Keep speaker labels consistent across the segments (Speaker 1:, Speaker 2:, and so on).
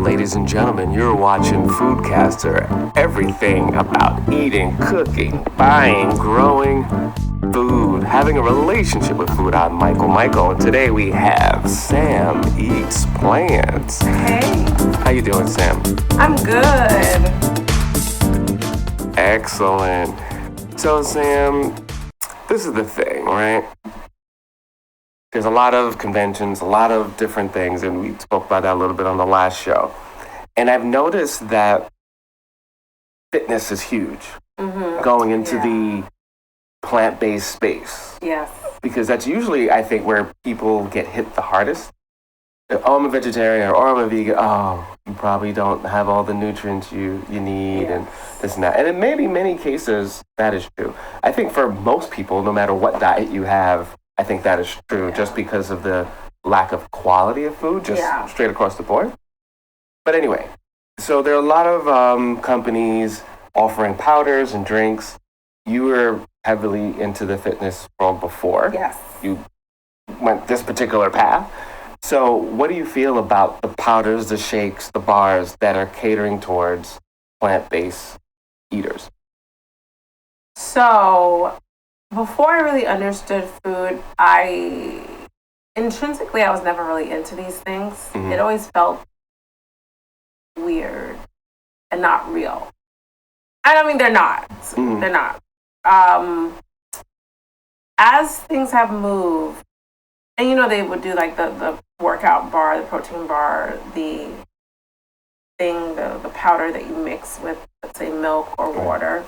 Speaker 1: Ladies and gentlemen, you're watching Foodcaster. Everything about eating, cooking, buying, growing food, having a relationship with food. I'm Michael, and today we have Sam Eats Plants.
Speaker 2: Hey.
Speaker 1: How you doing, Sam?
Speaker 2: I'm good.
Speaker 1: Excellent. So, Sam, this is the thing, right? There's a lot of conventions, a lot of different things, and we spoke about that a little bit on the last show. And I've noticed that fitness is huge going into the plant-based space.
Speaker 2: Yes.
Speaker 1: Because that's usually, I think, where people get hit the hardest. Oh, I'm a vegetarian, or I'm a vegan. Oh, you probably don't have all the nutrients you need, and this and that. And in maybe many cases, that is true. I think for most people, no matter what diet you have, I think that is true, just because of the lack of quality of food, just straight across the board. But anyway, so there are a lot of companies offering powders and drinks. You were heavily into the fitness world before.
Speaker 2: Yes.
Speaker 1: You went this particular path. So what do you feel about the powders, the shakes, the bars that are catering towards plant-based eaters?
Speaker 2: So, before I really understood food, intrinsically, I was never really into these things.
Speaker 1: Mm-hmm.
Speaker 2: It always felt weird and not real. And I mean, they're not.
Speaker 1: Mm-hmm.
Speaker 2: They're not. As things have moved, and they would do like the workout bar, the protein bar, the powder that you mix with, let's say, milk or water.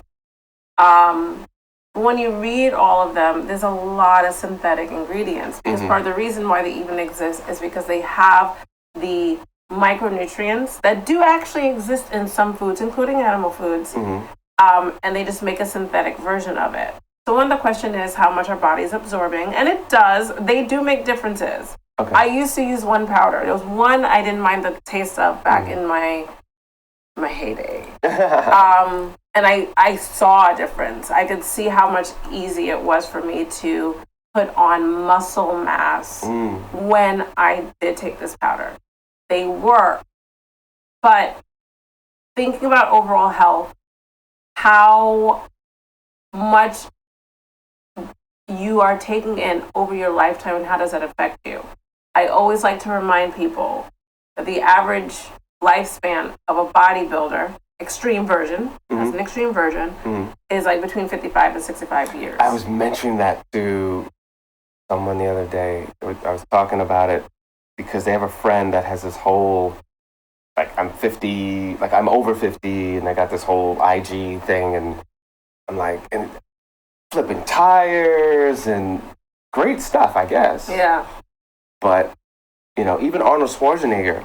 Speaker 2: When you read all of them, there's a lot of synthetic ingredients, because part of the reason why they even exist is because they have the micronutrients that do actually exist in some foods, including animal foods, and they just make a synthetic version of it. So when the question is how much our body is absorbing, and it does, they do make differences. Okay. I used to use one powder. There was one I didn't mind the taste of back in my heyday. And I saw a difference. I could see how much easier it was for me to put on muscle mass when I did take this powder. They work. But thinking about overall health, how much you are taking in over your lifetime and how does that affect you? I always like to remind people that the average lifespan of a bodybuilder, extreme version, that's an extreme version, is like between 55 and 65 years.
Speaker 1: I was mentioning that to someone the other day. I was talking about it because they have a friend that has this whole, I'm over 50, and I got this whole IG thing, and I'm and flipping tires and great stuff, I guess.
Speaker 2: Yeah.
Speaker 1: But, even Arnold Schwarzenegger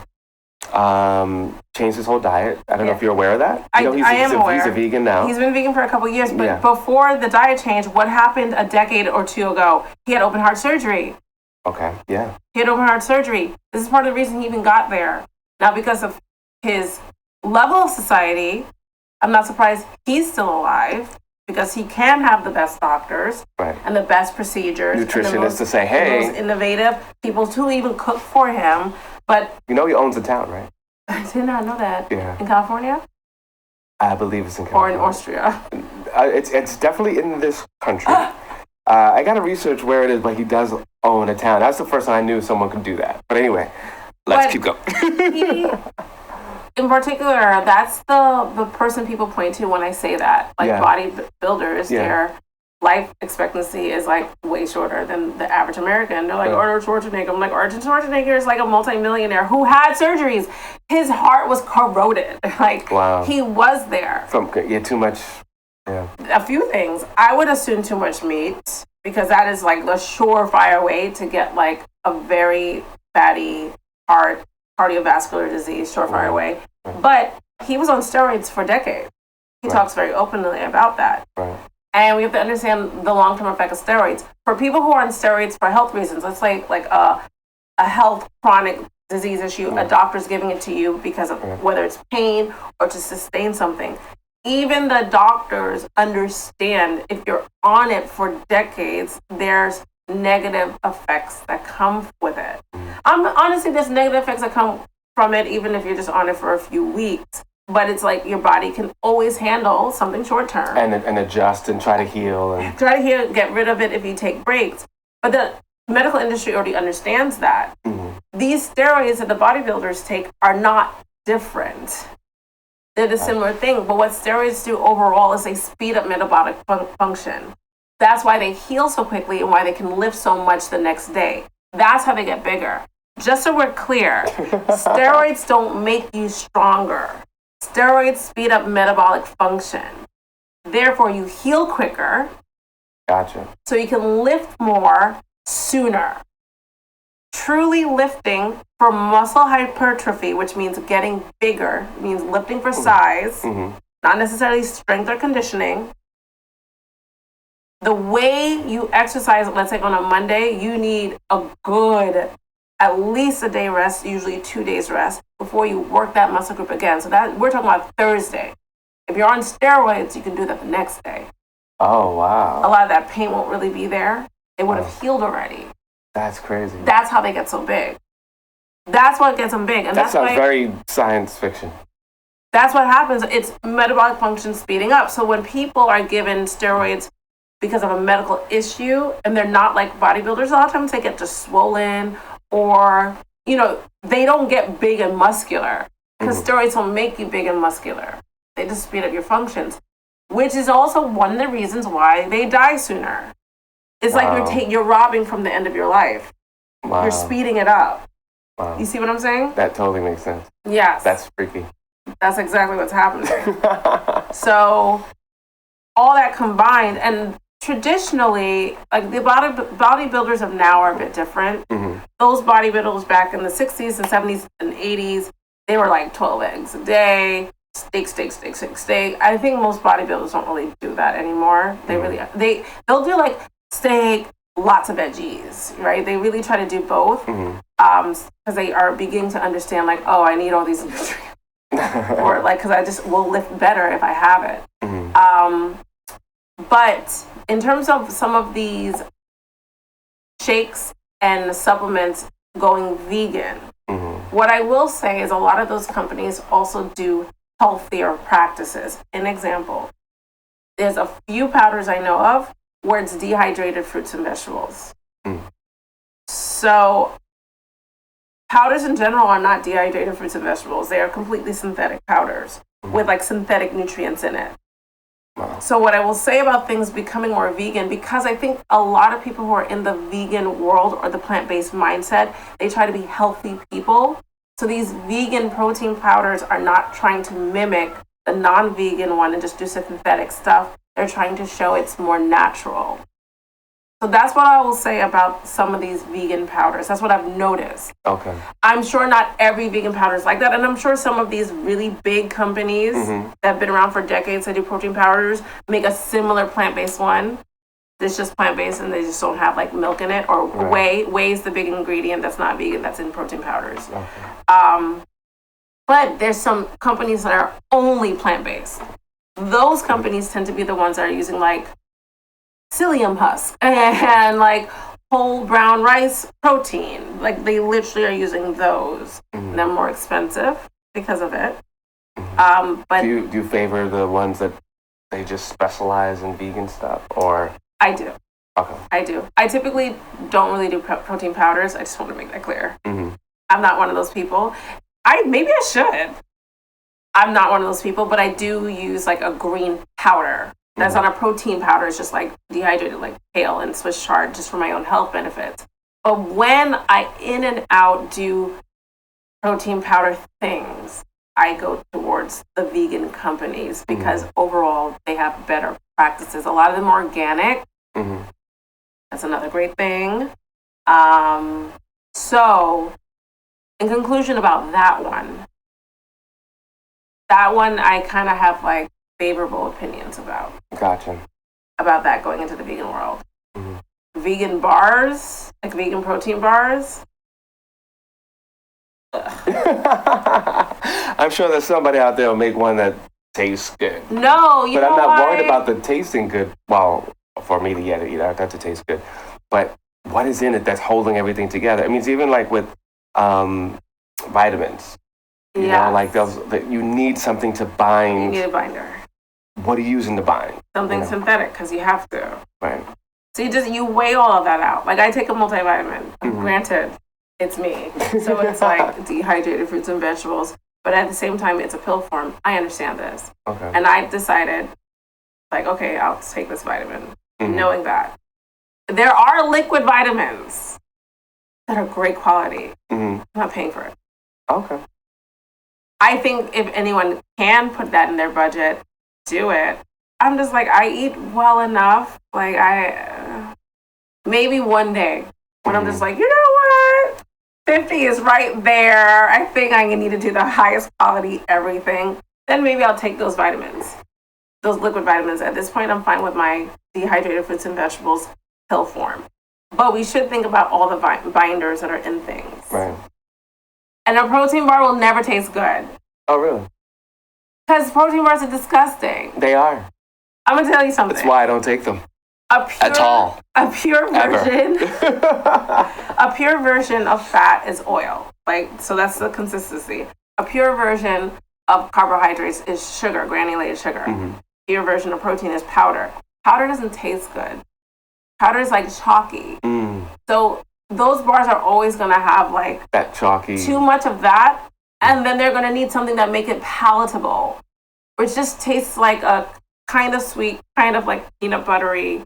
Speaker 1: changed his whole diet. I don't know if you're aware of that.
Speaker 2: I am aware.
Speaker 1: He's a vegan now.
Speaker 2: He's been vegan for a couple of years, but before the diet change, what happened a decade or two ago? He had open heart surgery.
Speaker 1: Okay, yeah.
Speaker 2: He had open heart surgery. This is part of the reason he even got there. Now, because of his level of society, I'm not surprised he's still alive, because he can have the best doctors and the best procedures.
Speaker 1: Nutritionists to say, hey.
Speaker 2: The most innovative people to even cook for him. But
Speaker 1: he owns a town, right?
Speaker 2: I did not know that.
Speaker 1: Yeah.
Speaker 2: In California?
Speaker 1: I believe it's in California.
Speaker 2: Or in Austria?
Speaker 1: It's definitely in this country. I got to research where it is, but he does own a town. That's the first time I knew someone could do that. But anyway, let's keep going.
Speaker 2: In particular, that's the person people point to when I say that. Bodybuilders, their life expectancy is way shorter than the average American. They're like, Arnold Schwarzenegger. I'm like, Arnold Schwarzenegger is like a multimillionaire who had surgeries. His heart was corroded. Wow. He was there.
Speaker 1: Too much. Yeah.
Speaker 2: A few things. I would assume too much meat, because that is the surefire way to get a very fatty heart, cardiovascular disease, surefire way. But he was on steroids for decades. He talks very openly about that.
Speaker 1: Right.
Speaker 2: And we have to understand the long-term effect of steroids. For people who are on steroids for health reasons, let's say a health chronic disease issue, a doctor's giving it to you because of whether it's pain or to sustain something. Even the doctors understand if you're on it for decades, there's negative effects that come with it. Honestly, there's negative effects that come from it, even if you're just on it for a few weeks. But it's like your body can always handle something short term
Speaker 1: and adjust and try to heal and
Speaker 2: get rid of it if you take breaks. But the medical industry already understands that. These steroids that the bodybuilders take are not different. They're the similar thing. But what steroids do overall is they speed up metabolic function. That's why they heal so quickly and why they can lift so much the next day. That's how they get bigger. Just so we're clear, steroids don't make you stronger. Steroids speed up metabolic function. Therefore, you heal quicker.
Speaker 1: Gotcha.
Speaker 2: So you can lift more sooner. Truly lifting for muscle hypertrophy, which means getting bigger, means lifting for size, not necessarily strength or conditioning. The way you exercise, let's say on a Monday, you need a good, at least a day rest, usually 2 days rest, before you work that muscle group again. So that we're talking about Thursday. If you're on steroids, you can do that the next day.
Speaker 1: Oh, wow.
Speaker 2: A lot of that pain won't really be there. It would have healed already.
Speaker 1: That's crazy.
Speaker 2: That's how they get so big. That's what gets them big. And
Speaker 1: that sounds very science fiction.
Speaker 2: That's what happens. It's metabolic function speeding up. So when people are given steroids because of a medical issue and they're not like bodybuilders, a lot of times they get just swollen or, they don't get big and muscular because steroids don't make you big and muscular. They just speed up your functions, which is also one of the reasons why they die sooner. It's like you're robbing from the end of your life.
Speaker 1: Wow.
Speaker 2: You're speeding it up.
Speaker 1: Wow.
Speaker 2: You see what I'm saying?
Speaker 1: That totally makes sense.
Speaker 2: Yes.
Speaker 1: That's freaky.
Speaker 2: That's exactly what's happening. So all that combined, and traditionally, like the bodybuilders of now are a bit different. Those bodybuilders back in the 60s and 70s and 80s, they were like 12 eggs a day, steak. I think most bodybuilders don't really do that anymore. They'll do like steak, lots of veggies, right? They really try to do both because they are beginning to understand like, oh, I need all these nutrients. Or like, because I just will lift better if I have it. But in terms of some of these shakes and supplements going vegan, what I will say is a lot of those companies also do healthier practices. An example, there's a few powders I know of where it's dehydrated fruits and vegetables. So powders in general are not dehydrated fruits and vegetables. They are completely synthetic powders with like synthetic nutrients in it.
Speaker 1: Wow.
Speaker 2: So what I will say about things becoming more vegan, because I think a lot of people who are in the vegan world or the plant-based mindset, they try to be healthy people. So these vegan protein powders are not trying to mimic the non-vegan one and just do synthetic stuff. They're trying to show it's more natural. So that's what I will say about some of these vegan powders. That's what I've noticed.
Speaker 1: Okay.
Speaker 2: I'm sure not every vegan powder is like that. And I'm sure some of these really big companies that have been around for decades that do protein powders make a similar plant-based one. It's just plant-based and they just don't have like milk in it or whey. Whey is the big ingredient that's not vegan that's in protein powders.
Speaker 1: Okay.
Speaker 2: But there's some companies that are only plant-based. Those companies tend to be the ones that are using like psyllium husk and like whole brown rice protein. Like they literally are using those. They're more expensive because of it. But
Speaker 1: do you favor the ones that they just specialize in vegan stuff, or?
Speaker 2: I do.
Speaker 1: Okay.
Speaker 2: I do. I typically don't really do protein powders. I just want to make that clear. I'm not one of those people. Maybe I should. I'm not one of those people, but I do use like a green powder. That's not a protein powder. It's just like dehydrated, like kale and Swiss chard, just for my own health benefits. But when I in and out do protein powder things, I go towards the vegan companies because overall they have better practices. A lot of them are organic. That's another great thing. So in conclusion about that one I kind of have like favorable opinions about.
Speaker 1: Gotcha.
Speaker 2: About that going into the vegan world. Vegan bars, like vegan protein bars.
Speaker 1: I'm sure there's somebody out there who'll make one that tastes good.
Speaker 2: No,
Speaker 1: but I'm not worried about the tasting good. Well, for me to eat it, I have to taste good. But what is in it that's holding everything together? I mean, it's even like with vitamins. You know,
Speaker 2: Yes.
Speaker 1: like those that you need something to
Speaker 2: You
Speaker 1: bind.
Speaker 2: need a binder.
Speaker 1: What are you using to bind?
Speaker 2: Something
Speaker 1: You know?
Speaker 2: synthetic because you have to.
Speaker 1: Right.
Speaker 2: So you weigh all of that out. Like I take a multivitamin.
Speaker 1: Mhm.
Speaker 2: Granted, it's me. So it's like dehydrated fruits and vegetables. But at the same time, it's a pill form. I understand this.
Speaker 1: Okay.
Speaker 2: And I decided, like, okay, I'll take this vitamin,
Speaker 1: Mhm.
Speaker 2: knowing that. There are liquid vitamins that are great quality.
Speaker 1: Mhm.
Speaker 2: I'm not paying for it.
Speaker 1: Okay.
Speaker 2: I think if anyone can put that in their budget, do it. I'm just like, I eat well enough. Like, maybe one day when I'm just like, you know what? 50 is right there. I think I need to do the highest quality everything. Then maybe I'll take those vitamins, those liquid vitamins. At this point, I'm fine with my dehydrated fruits and vegetables pill form. But we should think about all the binders that are in things.
Speaker 1: Right.
Speaker 2: And a protein bar will never taste good.
Speaker 1: Oh, really?
Speaker 2: Because protein bars are disgusting.
Speaker 1: They are.
Speaker 2: I'm going to tell you something.
Speaker 1: That's why I don't take them
Speaker 2: A pure,
Speaker 1: at all.
Speaker 2: A pure
Speaker 1: Ever.
Speaker 2: version, a pure version of fat is oil. Like, so that's the consistency. A pure version of carbohydrates is sugar, granulated sugar.
Speaker 1: Mhm.
Speaker 2: Pure version of protein is powder. Powder doesn't taste good. Powder is like chalky.
Speaker 1: Mm,
Speaker 2: So those bars are always going to have like
Speaker 1: that chalky.
Speaker 2: too much of that, and then they're going to need something that make it palatable, which just tastes like a kind of sweet, kind of like peanut buttery,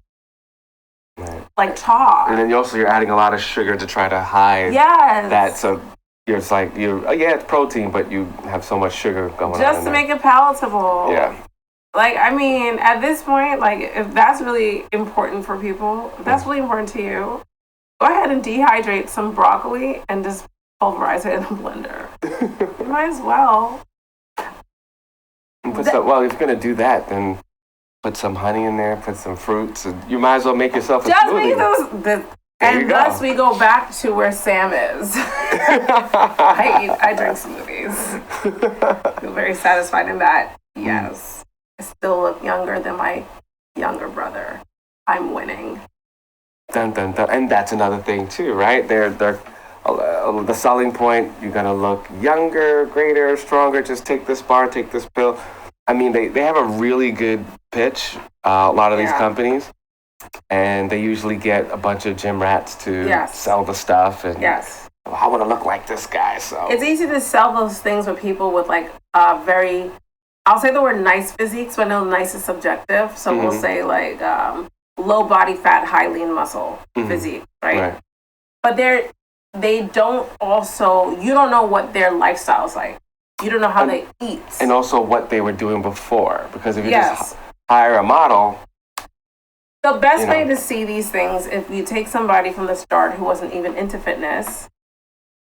Speaker 1: Right.
Speaker 2: like
Speaker 1: And
Speaker 2: chalk.
Speaker 1: then you're adding a lot of sugar to try to hide
Speaker 2: Yes.
Speaker 1: that. So it's like yeah, it's protein, but you have so much sugar going on.
Speaker 2: Just
Speaker 1: in
Speaker 2: to
Speaker 1: there.
Speaker 2: make it palatable.
Speaker 1: Yeah.
Speaker 2: Like, I mean, at this point, like, if that's really important for people, if that's really important to you, go ahead and dehydrate some broccoli and just pulverize it in a blender. You might as well.
Speaker 1: Well, if you're gonna do that, then put some honey in there, put some fruits, and you might as well make yourself a
Speaker 2: Just
Speaker 1: smoothie.
Speaker 2: make those.
Speaker 1: There you
Speaker 2: And
Speaker 1: go.
Speaker 2: thus we go back to where Sam is. I drink smoothies. Feel very satisfied in that. Yes. I still look younger than my younger brother. I'm winning.
Speaker 1: Dun, dun, dun. And that's another thing too, right? They're the selling point. You're gonna look younger, greater, stronger. Just take this bar, take this pill. I mean, they have a really good pitch. A lot of these
Speaker 2: Yeah.
Speaker 1: companies, and they usually get a bunch of gym rats to
Speaker 2: Yes.
Speaker 1: sell the stuff. And
Speaker 2: Yes.
Speaker 1: I want to look like this guy. So
Speaker 2: It's easy to sell those things with people with like very, I'll say the word nice physiques, but I know nice is subjective. So we'll
Speaker 1: Mhm.
Speaker 2: say like low body fat, high lean muscle
Speaker 1: Mhm.
Speaker 2: physique, right?
Speaker 1: right.
Speaker 2: But they don't also, you don't know what their lifestyle's like. You don't know how they eat.
Speaker 1: And also what they were doing before, because if you
Speaker 2: Yes.
Speaker 1: just hire a model,
Speaker 2: The best
Speaker 1: you
Speaker 2: way
Speaker 1: know.
Speaker 2: to see these things, if you take somebody from the start who wasn't even into fitness,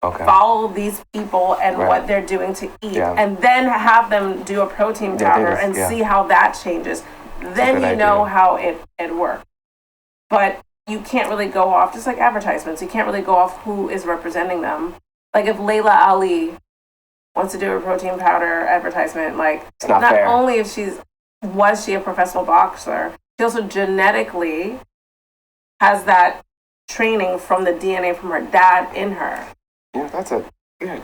Speaker 1: okay,
Speaker 2: follow these people and
Speaker 1: Right.
Speaker 2: what they're doing to eat,
Speaker 1: Yeah.
Speaker 2: and then have them do a protein
Speaker 1: Yeah, I think
Speaker 2: powder
Speaker 1: that's-
Speaker 2: and
Speaker 1: yeah.
Speaker 2: see how that changes. Then
Speaker 1: good
Speaker 2: you know
Speaker 1: idea.
Speaker 2: how it works. But you can't really go off, just like advertisements, you can't really go off who is representing them. Like if Layla Ali wants to do a protein powder advertisement, like
Speaker 1: it's not fair.
Speaker 2: only if was she a professional boxer, she also genetically has that training from the DNA from her dad in her.
Speaker 1: Yeah, talk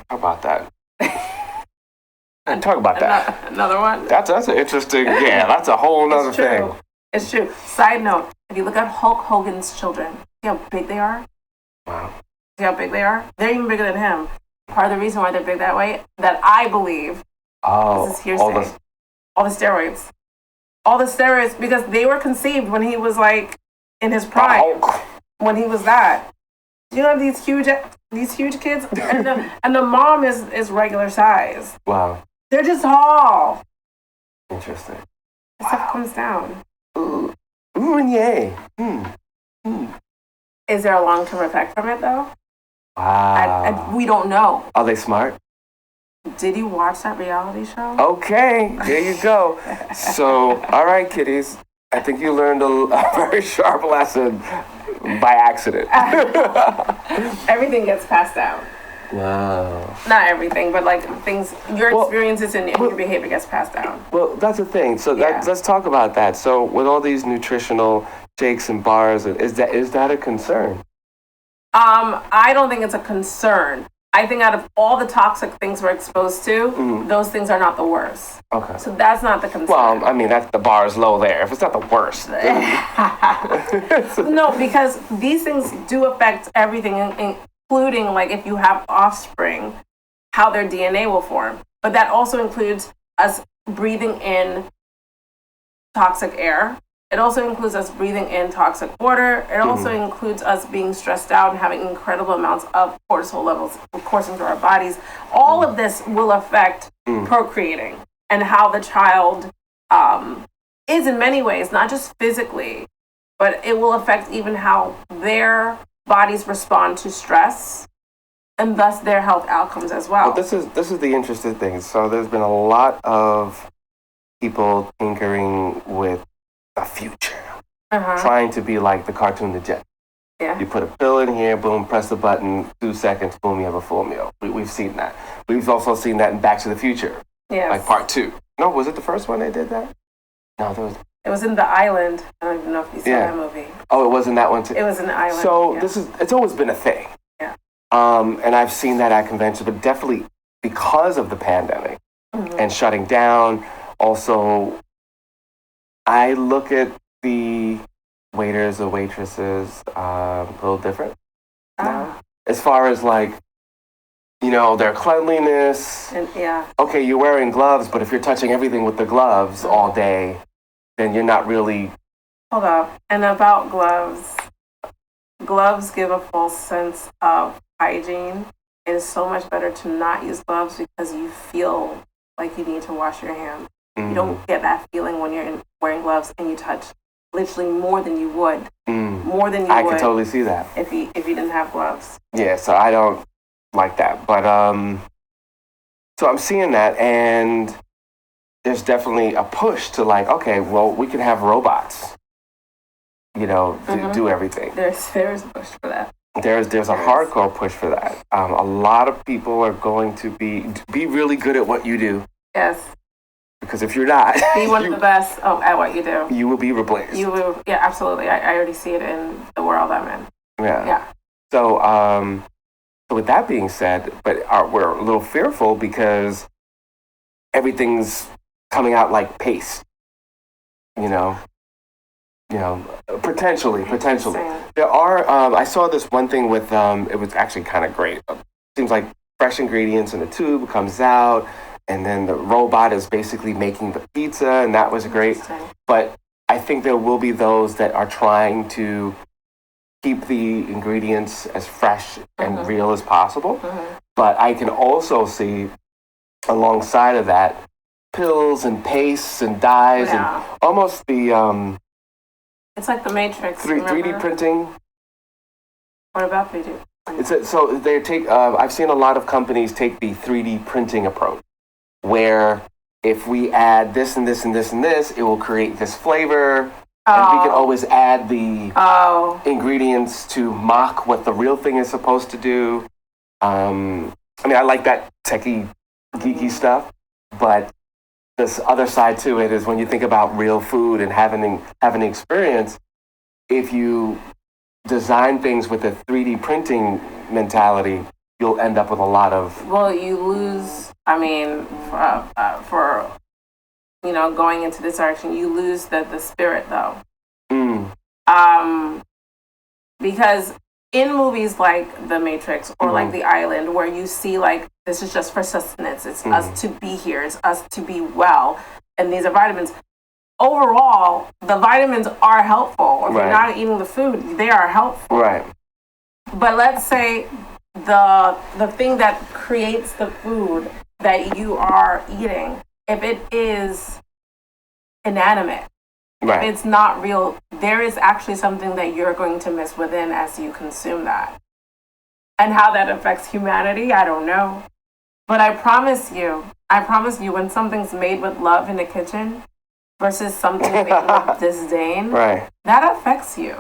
Speaker 1: about that. Talk about that.
Speaker 2: Another one.
Speaker 1: That's an interesting. Yeah, that's a whole nother
Speaker 2: It's true.
Speaker 1: thing.
Speaker 2: It's true. Side note: if you look at Hulk Hogan's children, see how big they are.
Speaker 1: Wow.
Speaker 2: See how big they are? They're even bigger than him. Part of the reason why they're big that way, that I believe,
Speaker 1: Oh,
Speaker 2: this is hearsay. All the steroids. All the steroids, because they were conceived when he was like in his prime. When he was that. You know these huge kids, and the mom is regular size.
Speaker 1: Wow,
Speaker 2: They're just tall.
Speaker 1: interesting.
Speaker 2: This stuff comes down.
Speaker 1: Ooh, and yay.
Speaker 2: Is there a long term effect from it though?
Speaker 1: Wow.
Speaker 2: We don't know.
Speaker 1: Are they smart?
Speaker 2: Did you watch that reality show?
Speaker 1: Okay, there you go. So, all right, kiddies. I think you learned a very sharp lesson by accident.
Speaker 2: Everything gets passed down.
Speaker 1: Wow.
Speaker 2: Not everything, but like things, your
Speaker 1: Well,
Speaker 2: experiences and your behavior gets passed down.
Speaker 1: Well, that's the thing. So
Speaker 2: Yeah.
Speaker 1: let's talk about that. So with all these nutritional shakes and bars, is that a concern?
Speaker 2: I don't think it's a concern. I think out of all the toxic things we're exposed to, those things are not the worst.
Speaker 1: Okay.
Speaker 2: So that's not the concern.
Speaker 1: Well, I mean, that's the bar is low there. If it's not the worst.
Speaker 2: No, because these things do affect everything, including like if you have offspring, how their DNA will form. But that also includes us breathing in toxic air. It also includes us breathing in toxic water. It also includes us being stressed out and having incredible amounts of cortisol levels coursing through our bodies. All of this will affect procreating and how the child is in many ways, not just physically, but it will affect even how their bodies respond to stress and thus their health outcomes as well.
Speaker 1: Well, this is the interesting thing. So there's been a lot of people tinkering with a future, trying to be like the cartoon The Jet.
Speaker 2: Yeah.
Speaker 1: You put a pill in here, boom, press the button, 2 seconds, boom, you have a full meal. We've seen that. We've also seen that in Back to the Future, like part 2. No, was it the first one they did that? No, there was.
Speaker 2: It was in The Island. I don't even know if you saw that movie.
Speaker 1: Oh, it was in that one too.
Speaker 2: It was in The Island.
Speaker 1: So it's always been a thing.
Speaker 2: Yeah.
Speaker 1: And I've seen that at conventions, but definitely because of the pandemic and shutting down. Also, I look at the waiters or waitresses a little different now. As far as like, their cleanliness.
Speaker 2: And,
Speaker 1: okay, you're wearing gloves, but if you're touching everything with the gloves all day, then you're not really...
Speaker 2: Hold up. And about gloves, gloves give a false sense of hygiene. It is so much better to not use gloves because you feel like you need to wash your hands. You don't get that feeling when you're wearing gloves and you touch literally more than you would. More than you would.
Speaker 1: I can totally see that.
Speaker 2: If you didn't have gloves.
Speaker 1: Yeah, so I don't like that. But, so I'm seeing that, and there's definitely a push to like, okay, well, we can have robots, do everything.
Speaker 2: There's a push for that.
Speaker 1: There's a hardcore push for that. A lot of people are going to be really good at what you do.
Speaker 2: Yes.
Speaker 1: Because if you're not,
Speaker 2: be one of the best at what you do.
Speaker 1: You will be replaced.
Speaker 2: You will, yeah, absolutely. I already see it in the world I'm in.
Speaker 1: Yeah. So, so with that being said, but we're a little fearful because everything's coming out like paste. Potentially. There are. I saw this one thing with. It was actually kind of great. Seems like fresh ingredients in a tube comes out. And then the robot is basically making the pizza, and that was great. But I think there will be those that are trying to keep the ingredients as fresh and real as possible. But I can also see, alongside of that, pills and pastes and dyes and almost the...
Speaker 2: it's like the Matrix.
Speaker 1: 3D printing.
Speaker 2: What about 3D?
Speaker 1: So they take... I've seen a lot of companies take the 3D printing approach, where if we add this and this and this and this, it will create this flavor. And we can always add the ingredients to mock what the real thing is supposed to do. I like that techie, geeky stuff, but this other side to it is when you think about real food and having the experience, if you design things with a 3D printing mentality, you'll end up with a lot of...
Speaker 2: Well, you lose, for going into this direction, you lose the spirit, though. Because in movies like The Matrix or like The Island, where you see like, this is just for sustenance, it's us to be here, it's us to be well, and these are vitamins. Overall, the vitamins are helpful. If you're not eating the food, they are helpful.
Speaker 1: Right.
Speaker 2: But let's say the thing that creates the food that you are eating, if it is inanimate, if it's not real, there is actually something that you're going to miss within as you consume that. And how that affects humanity, I don't know. But I promise you, when something's made with love in the kitchen versus something made with disdain, that affects you.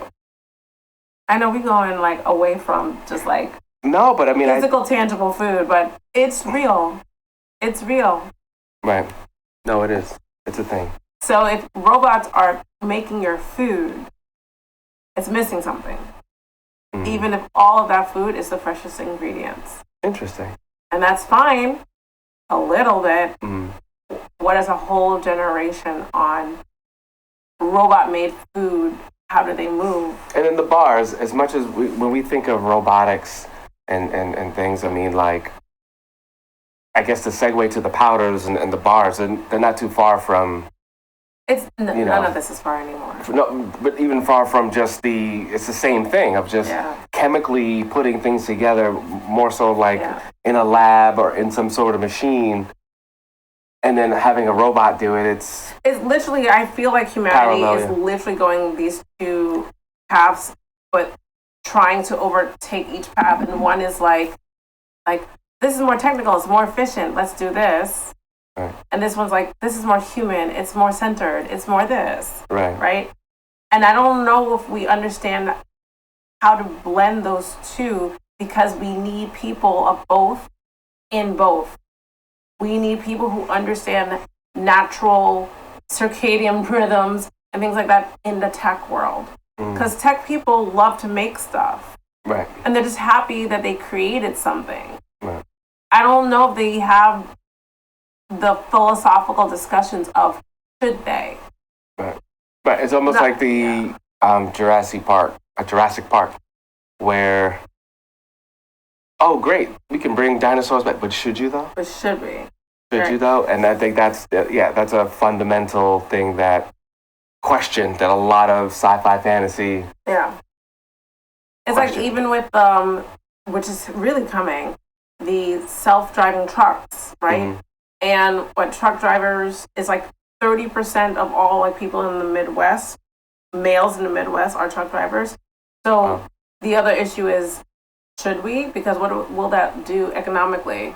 Speaker 2: I know we're going like away from just like physical, tangible food, but it's real. It's real.
Speaker 1: Right. No, it is. It's a thing.
Speaker 2: So if robots are making your food, it's missing something. Even if all of that food is the freshest ingredients.
Speaker 1: Interesting.
Speaker 2: And that's fine, a little bit.
Speaker 1: Mm.
Speaker 2: What is a whole generation on robot-made food? How do they move?
Speaker 1: And in the bars, as much as when we think of robotics and things, I mean, like, I guess the segue to the powders and the bars, and they're not too far from.
Speaker 2: None of this is far anymore.
Speaker 1: No, but even far from just it's the same thing of just chemically putting things together, more so like in a lab or in some sort of machine, and then having a robot do it. It's
Speaker 2: literally, I feel like humanity is literally going these two paths, but trying to overtake each path. And one is like this is more technical, it's more efficient, let's do this.
Speaker 1: Right.
Speaker 2: And this one's like, this is more human, it's more centered, it's more this.
Speaker 1: Right.
Speaker 2: And I don't know if we understand how to blend those two, because we need people of both in both. We need people who understand natural circadian rhythms and things like that in the tech world. Because tech people love to make stuff.
Speaker 1: Right.
Speaker 2: And they're just happy that they created something.
Speaker 1: Right.
Speaker 2: I don't know if they have the philosophical discussions of should they.
Speaker 1: Right. But it's almost like the Jurassic Park, where, oh great, we can bring dinosaurs back, but should you though?
Speaker 2: But should we?
Speaker 1: Should you though? And I think that's a fundamental thing, that question that a lot of sci-fi fantasy.
Speaker 2: Yeah. It's
Speaker 1: question.
Speaker 2: Like even with which is really coming, the self-driving trucks, right? Mm-hmm. And what truck drivers is like 30% of all like people in the Midwest, males in the Midwest are truck drivers. So the other issue is, should we? Because what will that do economically?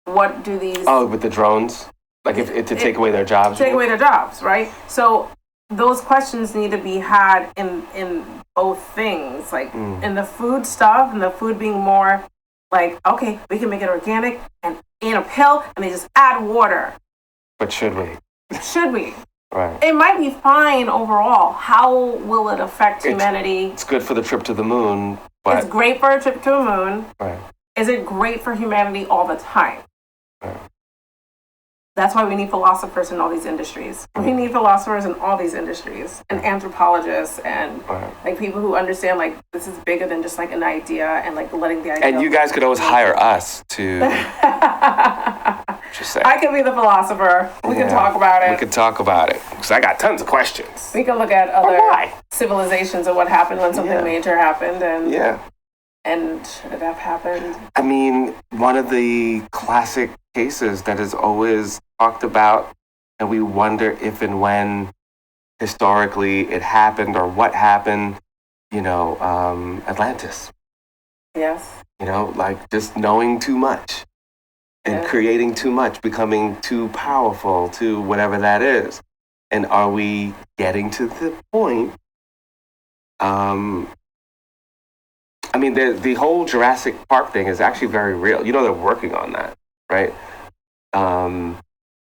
Speaker 2: What do these...
Speaker 1: Oh, with the drones? Like to take away their jobs?
Speaker 2: Take away their jobs, right? So those questions need to be had in both things, like in the food stuff, and the food being more like, okay, we can make it organic and in a pill, and they just add water.
Speaker 1: But should we?
Speaker 2: Should we?
Speaker 1: Right.
Speaker 2: It might be fine overall. How will it affect humanity?
Speaker 1: It's good for the trip to the moon, but...
Speaker 2: It's great for a trip to the moon.
Speaker 1: Right.
Speaker 2: Is it great for humanity all the time?
Speaker 1: Right.
Speaker 2: That's why we need philosophers in all these industries. We need philosophers in all these industries, and anthropologists, and like people who understand like this is bigger than just like an idea, and like letting the idea.
Speaker 1: And you guys could always hire us to. Just say.
Speaker 2: I could be the philosopher. We can talk about it.
Speaker 1: We could talk about it because I got tons of questions.
Speaker 2: We can look at other civilizations and what happened when something major happened, and and should it have happened?
Speaker 1: I mean, one of the classic cases that is always talked about, and we wonder if and when historically it happened or what happened, Atlantis.
Speaker 2: Yes.
Speaker 1: Like just knowing too much and creating too much, becoming too powerful, to whatever that is. And are we getting to the point? I mean, the whole Jurassic Park thing is actually very real. They're working on that, right?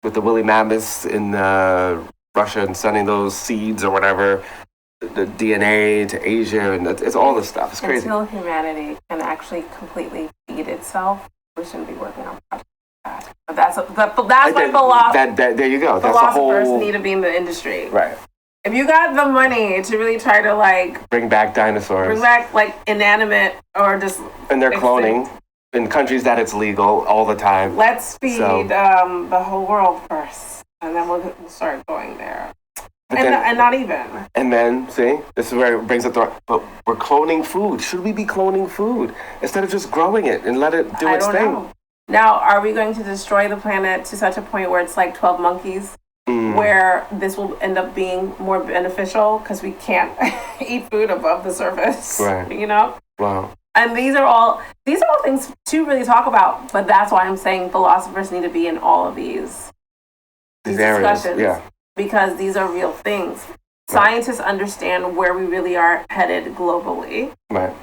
Speaker 1: With the woolly mammoths in Russia and sending those seeds or whatever, the DNA to Asia, and it's all this stuff. It's crazy.
Speaker 2: Until humanity can actually completely feed itself, we shouldn't be working on projects like that. But that's my philosophy.
Speaker 1: There you go.
Speaker 2: Philosophers need to be in the industry.
Speaker 1: Right.
Speaker 2: If you got the money to really try to like
Speaker 1: bring back dinosaurs,
Speaker 2: bring back like inanimate or just,
Speaker 1: and they're cloning in countries that it's legal all the time.
Speaker 2: Let's feed the whole world first, and then we'll start going there. And not even. And
Speaker 1: then, see, this is where it brings up but we're cloning food. Should we be cloning food instead of just growing it and let it do its thing? Know.
Speaker 2: Now, are we going to destroy the planet to such a point where it's like 12 monkeys? Where this will end up being more beneficial because we can't eat food above the surface,
Speaker 1: right? Wow.
Speaker 2: And these are all things to really talk about. But that's why I'm saying philosophers need to be in all of these
Speaker 1: areas,
Speaker 2: discussions, because these are real things. Scientists understand where we really are headed globally,
Speaker 1: right?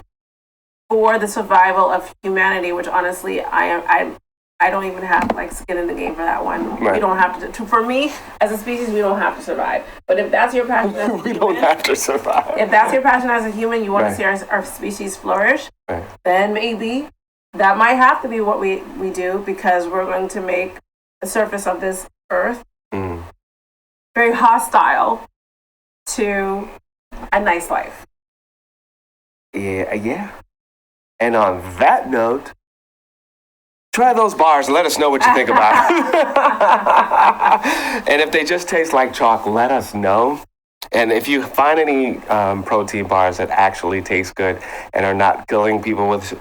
Speaker 2: For the survival of humanity, which honestly, I don't even have like skin in the game for that one.
Speaker 1: Right.
Speaker 2: We don't have to. For me, as a species, we don't have to survive. But if that's your passion, as a
Speaker 1: we don't have to survive.
Speaker 2: If that's your passion as a human, you want to see our species flourish.
Speaker 1: Right.
Speaker 2: Then maybe that might have to be what we do, because we're going to make the surface of this earth very hostile to a nice life.
Speaker 1: Yeah. And on that note, try those bars. Let us know what you think about it. And if they just taste like chalk, let us know. And if you find any protein bars that actually taste good and are not killing people with,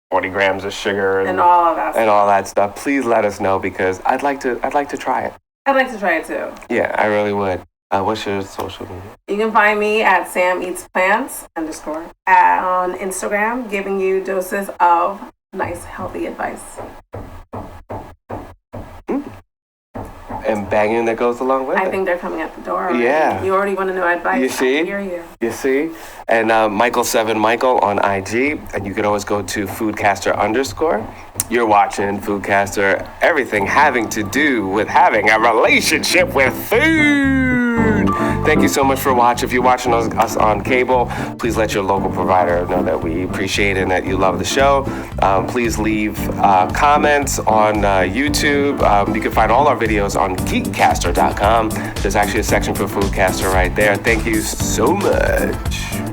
Speaker 1: 40 grams of sugar
Speaker 2: and all of that
Speaker 1: and all that stuff, please let us know, because I'd like to try it.
Speaker 2: I'd like to try it too.
Speaker 1: Yeah, I really would. What's your social media?
Speaker 2: You can find me at SamEatsPlants_ on Instagram, giving you doses of nice, healthy advice.
Speaker 1: And banging that goes along with it.
Speaker 2: I think they're coming at the door already.
Speaker 1: Yeah.
Speaker 2: You already want to know advice.
Speaker 1: You see?
Speaker 2: I hear you.
Speaker 1: You see? And Michael7Michael on IG. And you can always go to Foodcaster_. You're watching Foodcaster, everything having to do with having a relationship with food. Thank you so much for watching. If you're watching us on cable, please let your local provider know that we appreciate it and that you love the show. Please leave comments on YouTube. You can find all our videos on geekcaster.com. There's actually a section for Foodcaster right there. Thank you so much.